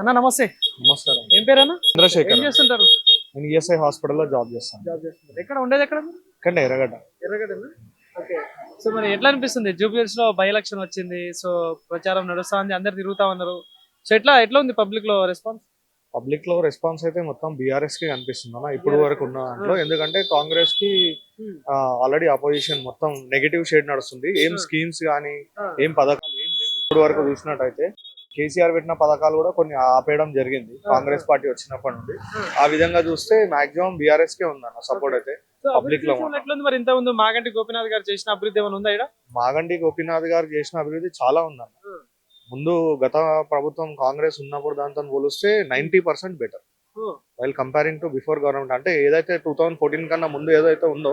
అన్న నమస్తే. నమస్కారం. ఏం పేరన్నా? ఏం చంద్రశేఖర్. చేస్తుంటారు? నేను ఈఎస్ఐ హాస్పిటల్లో జాబ్ చేస్తాను. జాబ్ చేస్తున్నారు. ఎక్కడ ఉండేది ఎక్కడ మీరు? ఇక్కడ ఎర్రగడ్డ. ఎర్రగడ్డనా? ఓకే. సో మరి ఎట్లా అనిపిస్తుంది? జూబ్లీహిల్స్ లో బై ఎలక్షన్ వచ్చింది. సో ప్రచారం నడుస్తుంది, అందరు తిరుగుతా ఉన్నారు. సో ఎట్లా ఎట్లా ఉంది పబ్లిక్ లో రెస్పాన్స్? పబ్లిక్ లో రెస్పాన్స్ అయితే మొత్తం బీఆర్ఎస్ కి కనిపిస్తుంది అన్న ఇప్పుడు వరకు ఉన్న దాంట్లో. ఎందుకంటే కాంగ్రెస్ కి ఆల్రెడీ అపోజిషన్ మొత్తం నెగటివ్ షేడ్ నడుస్తుంది. ఏం స్కీమ్స్ కానీ ఏం పథకాలు ఏం లేవు ఇప్పుడు వరకు చూసినట్టయితే. కేసీఆర్ పెట్టిన పథకాలు కూడా కొన్ని ఆపేయడం జరిగింది కాంగ్రెస్ పార్టీ వచ్చినప్పటి నుండి. ఆ విధంగా చూస్తే మాక్సిమం బీఆర్ఎస్ కే ఉందన్న సపోర్ట్ అయితే పబ్లిక్ లో. ఎట్లుంది మరి? ఇంత ముందు మాగంటి గోపీనాథ్ గారు చేసిన అభివృద్ధి ఏమైనా ఉందా ఇక్కడ? మాగంటి గోపీనాథ్ గారు చేసిన అభివృద్ధి చాలా ఉందన్న. ముందు గత ప్రభుత్వం కాంగ్రెస్ ఉన్నప్పుడు దాంతో పోలిస్తే 90% better while comparing to before government. అంటే ఏదైతే 2014 కన్నా ముందు ఏదైతే ఉందో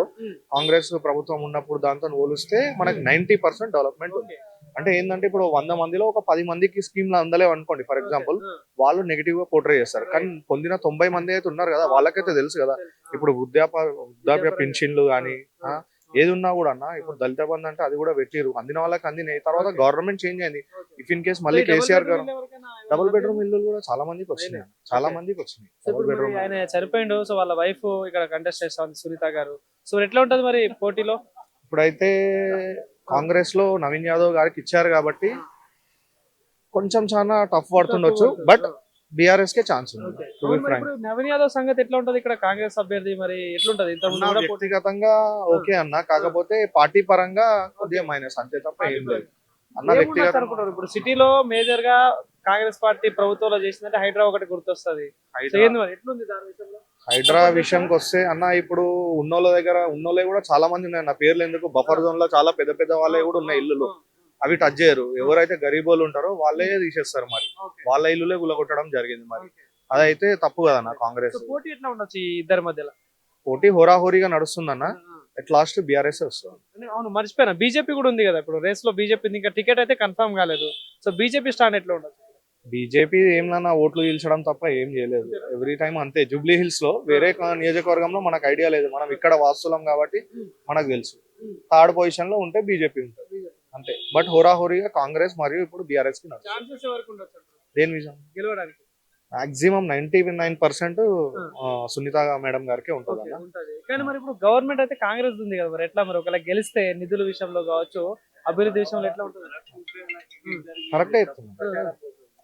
కాంగ్రెస్ ప్రభుత్వం ఉన్నప్పుడు దాంతో పోలిస్తే మనకి 90% డెవలప్మెంట్ ఉంది. అంటే ఏంటంటే ఇప్పుడు 100 మందిలో ఒక 10 మందికి స్కీమ్లు అందలేవు అనుకోండి ఫర్ ఎగ్జాంపుల్, వాళ్ళు నెగిటివ్ గా పోర్ట్రే చేస్తారు. కానీ పొందిన 90 మంది అయితే ఉన్నారు కదా, వాళ్ళకైతే తెలుసు కదా. ఇప్పుడు వృద్ధాప్య పెన్షన్లు కానీ ఏది ఉన్నా కూడా అన్న, ఇప్పుడు దళిత బంధు అంటే అది కూడా పెట్టిరు, అందిన వాళ్ళకి అందినాయి. తర్వాత గవర్నమెంట్ చేంజ్ అయింది. ఇఫ్ ఇన్ కేస్ మళ్ళీ కేసీఆర్ గారు డబుల్ బెడ్రూమ్ ఇల్లు కూడా చాలా మందికి వచ్చినాయి. చాలా మందికి వచ్చినాయి డబుల్ బెడ్రూమ్. ఆయన చనిపోయిండు. సో వాళ్ళ వైఫ్ ఇక్కడ కంటెస్ట్ చేస్తా ఉంది, సునీత గారు. సో ఎట్లా ఉంటది మరి పోటీలో? ఇప్పుడైతే కాంగ్రెస్ లో నవీన్ యాదవ్ గారికి ఇచ్చారు కాబట్టి కొంచెం చాలా టఫ్ పడుతుండొచ్చు, బట్ బీఆర్ఎస్ కే ఛాన్స్ ఉంది. నవీన్ యాదవ్ సంగతి ఎట్లా ఉంటది ఇక్కడ కాంగ్రెస్ అభ్యర్థి? మరి ఎట్లుంటది? వ్యక్తిగతంగా ఓకే అన్న, కాకపోతే పార్టీ పరంగా కొద్దిగా మైనస్ అంతే తప్ప ఏం లేదు అన్న. వ్యక్తిగతంగా ఇప్పుడు సిటీలో మేజర్ గా కాంగ్రెస్ పార్టీ ప్రభుత్వంలో చేసిందంటే హైడ్రా ఒకటి గుర్తొస్తుంది. ఎట్లుంది దాని విషయంలో? హైడ్రా విషయంకి వస్తే అన్న, ఇప్పుడు ఉన్నోళ్ళే కూడా చాలా మంది ఉన్నాయి అన్న. పేర్లు ఎందుకు, బఫర్ జోన్ లో చాలా పెద్ద పెద్ద వాళ్ళే కూడా ఉన్నాయి ఇల్లులు, అవి టచ్ చేయరు. ఎవరైతే గరీబోళ్ళు ఉంటారో వాళ్ళే తీసేస్తారు. మరి వాళ్ళ ఇల్లులే గులగొట్టడం జరిగింది. మరి అదైతే తప్పు కదన్న. కాంగ్రెస్ పోటీ ఎట్లా ఉండొచ్చు ఇద్దరి మధ్యలో? పోటీ హోరాహోరీగా నడుస్తుందన్న. అట్ లాస్ట్ బీఆర్ఎస్ వస్తుంది. అవును, మర్చిపోయినా బీజేపీ కూడా ఉంది కదా ఇప్పుడు రేస్ లో. బీజేపీ ఇంకా టికెట్ అయితే కన్ఫర్మ్ కాలేదు. సో బీజేపీ స్టాండ్ ఎట్లా ఉండొచ్చు? బీజేపీ ఏమన్నా ఓట్లు గెలిచడం తప్ప ఏం చేయలేదు. ఎవ్రీ టైం అంతే. జూబ్లీ హిల్స్ లో వేరే నియోజకవర్గంలో మనకు ఐడియా లేదు, మనం ఇక్కడ వాస్తులం కాబట్టి మనకు తెలుసు. థర్డ్ పొజిషన్ లో ఉంటే బీజేపీ ఉంటుంది అంతే. బట్ హోరాహోరీగా కాంగ్రెస్ మరియు ఇప్పుడు బీఆర్ఎస్ కి దేని విషయం గెలవడానికి మాక్సిమం 99% సునీత మేడం గారికి ఉంటుంది. కానీ మరి ఇప్పుడు గవర్నమెంట్ అయితే కాంగ్రెస్ ఉంది కదా, మరి ఎట్లా? మరి ఒకవేళ గెలిస్తే నిధుల విషయంలో కావచ్చు, అభివృద్ధి విషయంలో ఎట్లా ఉంటుంది?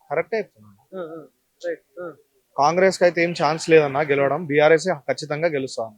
కరెక్టే చెప్తున్నాను. కాంగ్రెస్ కి అయితే ఏం ఛాన్స్ లేదన్నా గెలవడం. బీఆర్ఎస్ ఖచ్చితంగా గెలుస్తాను.